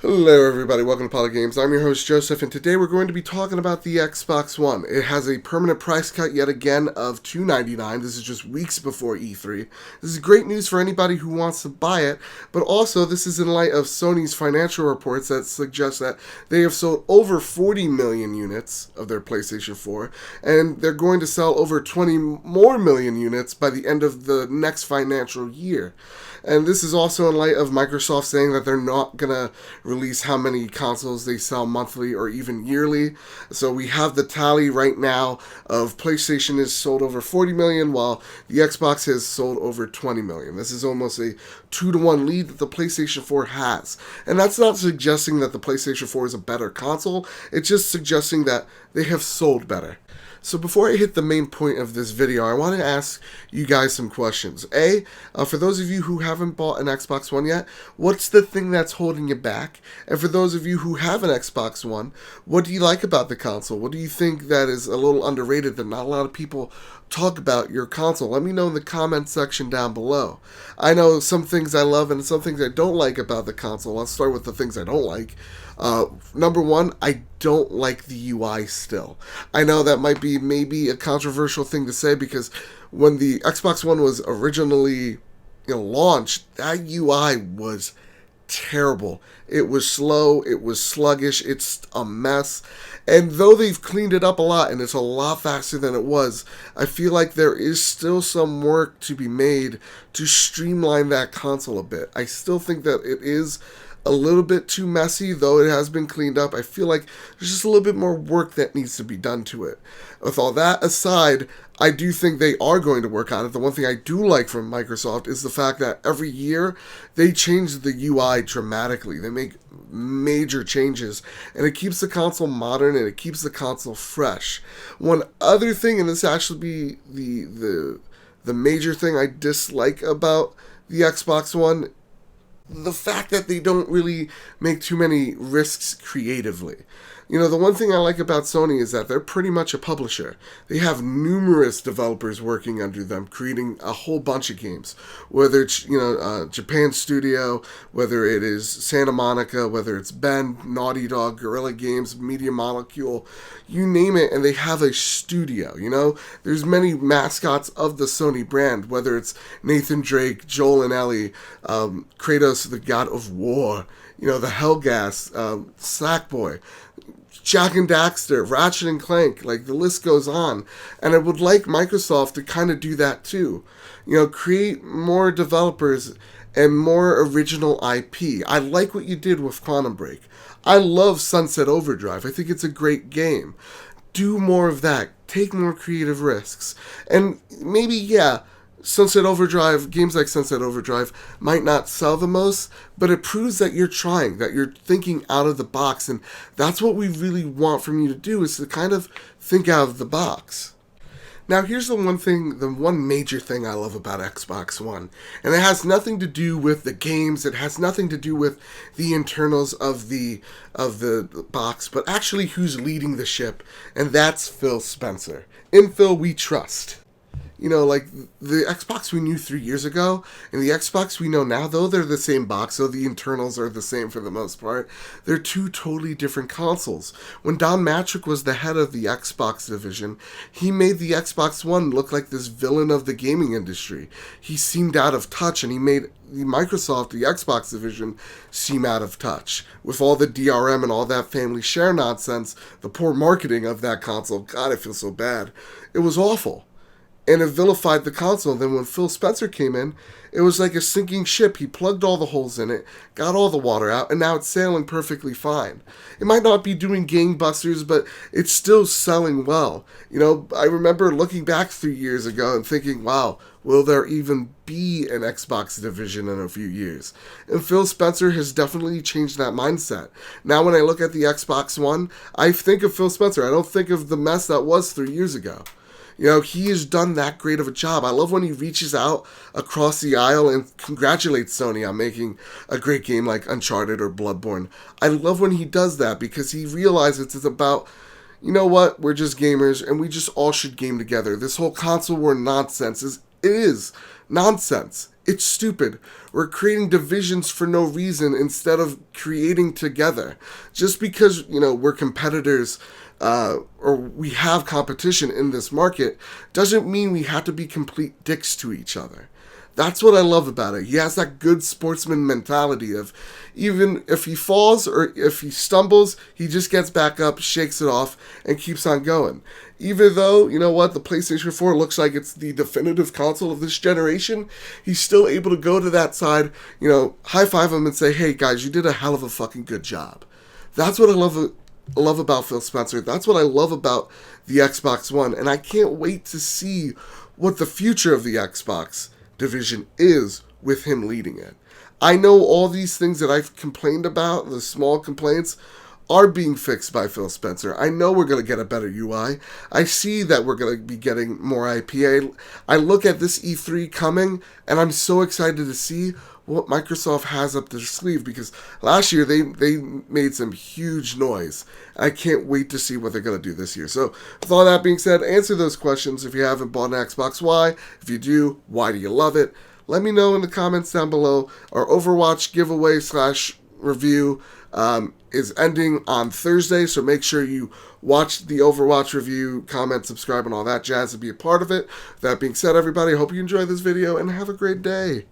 Hello everybody, welcome to Poly Games. I'm your host Joseph, and today we're going to be talking about the Xbox One. It has a permanent price cut yet again of $299. This is just weeks before E3. This is great news for anybody who wants to buy it, but also this is in light of Sony's financial reports that suggest that they have sold over 40 million units of their PlayStation 4, and they're going to sell over 20 more million units by the end of the next financial year. And this is also in light of Microsoft saying that they're not going to release how many consoles they sell monthly or even yearly. So we have the tally right now of PlayStation has sold over 40 million while the Xbox has sold over 20 million. This is almost a 2-to-1 lead that the PlayStation 4 has. And that's not suggesting that the PlayStation 4 is a better console. It's just suggesting that they have sold better. So before I hit the main point of this video, I want to ask you guys some questions. For those of you who haven't bought an Xbox One yet, what's the thing that's holding you back? And for those of you who have an Xbox One, what do you like about the console? What do you think that is a little underrated that not a lot of people talk about your console? Let me know in the comment section down below. I know some things I love and some things I don't like about the console. Let's start with the things I don't like. Number one, I don't like the UI still. I know that might be maybe a controversial thing to say because when the Xbox One was originally launched, that UI was terrible. It was slow, it was sluggish, it's a mess. And though they've cleaned it up a lot and it's a lot faster than it was, I feel like there is still some work to be made to streamline that console a bit. I still think that it is a little bit too messy, though it has been cleaned up. I feel like there's just a little bit more work that needs to be done to it. With all that aside, I do think they are going to work on it. The one thing I do like from Microsoft is the fact that every year they change the UI dramatically. They make major changes, and it keeps the console modern and it keeps the console fresh. One other thing, and this actually be the major thing I dislike about the Xbox One, the fact that they don't really make too many risks creatively. The one thing I like about Sony is that they're pretty much a publisher. They have numerous developers working under them, creating a whole bunch of games. Whether it's, Japan Studio, whether it is Santa Monica, whether it's Bend, Naughty Dog, Guerrilla Games, Media Molecule, you name it, and they have a studio, There's many mascots of the Sony brand, whether it's Nathan Drake, Joel and Ellie, Kratos, the God of War, the Hellgas, Sackboy, Jak and Daxter, Ratchet and Clank, like the list goes on. And I would like Microsoft to kind of do that too. Create more developers and more original IP. I like what you did with Quantum Break. I love Sunset Overdrive. I think it's a great game. Do more of that. Take more creative risks. And maybe, games like Sunset Overdrive might not sell the most, but it proves that you're trying, that you're thinking out of the box, and that's what we really want from you to do, is to kind of think out of the box. Now, here's the one major thing I love about Xbox One, and it has nothing to do with the games, it has nothing to do with the internals of the box, but actually who's leading the ship, and that's Phil Spencer. In Phil, we trust. Like the Xbox we knew 3 years ago and the Xbox we know now, though they're the same box, so the internals are the same for the most part, they're two totally different consoles. When Don Mattrick was the head of the Xbox division, he made the Xbox One look like this villain of the gaming industry. He seemed out of touch, and he made the Xbox division, seem out of touch. With all the DRM and all that family share nonsense, the poor marketing of that console, God, I feel so bad. It was awful. And it vilified the console. Then when Phil Spencer came in, it was like a sinking ship. He plugged all the holes in it, got all the water out, and now it's sailing perfectly fine. It might not be doing gangbusters, but it's still selling well. I remember looking back 3 years ago and thinking, wow, will there even be an Xbox division in a few years? And Phil Spencer has definitely changed that mindset. Now when I look at the Xbox One, I think of Phil Spencer. I don't think of the mess that was 3 years ago. He has done that great of a job. I love when he reaches out across the aisle and congratulates Sony on making a great game like Uncharted or Bloodborne. I love when he does that because he realizes it's about, we're just gamers and we just all should game together. This whole console war nonsense is nonsense. It's stupid. We're creating divisions for no reason instead of creating together. Just because, we're competitors or we have competition in this market doesn't mean we have to be complete dicks to each other. That's what I love about it. He has that good sportsman mentality of even if he falls or if he stumbles, he just gets back up, shakes it off, and keeps on going. Even though, the PlayStation 4 looks like it's the definitive console of this generation, he's still able to go to that side, high five him and say, hey guys, you did a hell of a fucking good job. That's what I love about Phil Spencer. That's what I love about the Xbox One, and I can't wait to see what the future of the Xbox division is with him leading it. I know all these things that I've complained about, the small complaints, are being fixed by Phil Spencer. I know we're going to get a better UI. I see that we're going to be getting more IPA. I look at this E3 coming, and I'm so excited to see what Microsoft has up their sleeve, because last year they made some huge noise. I can't wait to see what they're going to do this year. So with all that being said, answer those questions. If you haven't bought an Xbox, why? If you do, why do you love it? Let me know in the comments down below. Our Overwatch giveaway / review is ending on Thursday, so make sure you watch the Overwatch review, comment, subscribe, and all that jazz to be a part of it. That being said, everybody, I hope you enjoyed this video and have a great day.